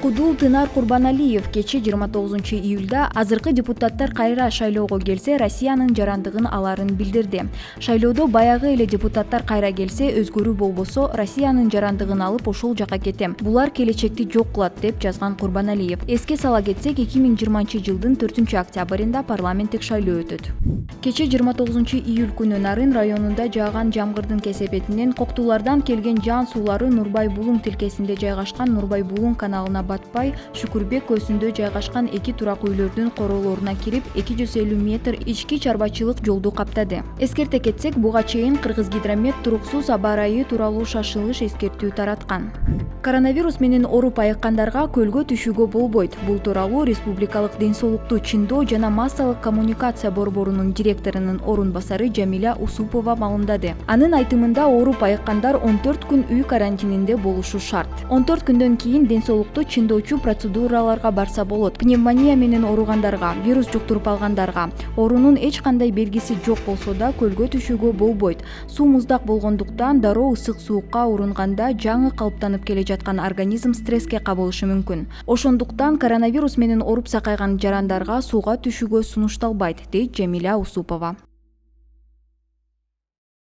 Кудул Тынар Курбаналиев кече 29-июлда азыркы депутаттар кайра шайлоого келсе, Россиянын жарандыгын аларын билдирди. Шайлоодо баягы эле депутаттар кайра келсе, өзгөрүү болбосо, Россиянын жарандыгын алып ошол жака кетем. Булар келечекти жок кылат деп жазган Курбаналиев. Эске сала кетсек, 2020-жылдын 4-октябрында парламенттик шайлоо өтөт. Кече 29-июль күнү Нарын районунда жааган жамгырдын кесепетинен коктуулардан келген жан суулары Нурбай Булуң тилкесинде жайгашкан Нурбай Булуң каналына батпай, Шүкүрбек көсүндө жайгашкан 2 турак үйлөрдүн королоруна кирип, 250 метр ички чарбачылык жолду каптады. Эскерте кетсек, буга чейин Кыргызгидромет туруксуз аба ырайы тууралуу шашылыш эскертүү тараткан. Коронавирус менен ооруп айыккандарга көлгө түшүүгө болбойт. Бул тууралуу Республикалык ден соолукту чындоо жана массалык коммуникация борборунун директорунун орун басары Жамиля Усупова маалымдады. Анын айтымында ооруп айыккандар 14 күн үй карантининде болушу шарт. 14 күндөн кийин ден соолукту чындоочу процедураларга барса болот. Пневмония менен ооругандарга, вирус жуктуруп алгандарга, оорунун эч кандай белгиси жок болсо да көлгө түшүүгө болбойт. Суу муздак болгондуктан дароо ысык суукка урунганда жаңы калыптанып келе жаткан организм стресске кабылышы мүмкүн. Ошондуктан коронавирус менен ооруп сакайган жарандарга сууга түшүүгө сунушталбайт, дейт Жамиля Усупова.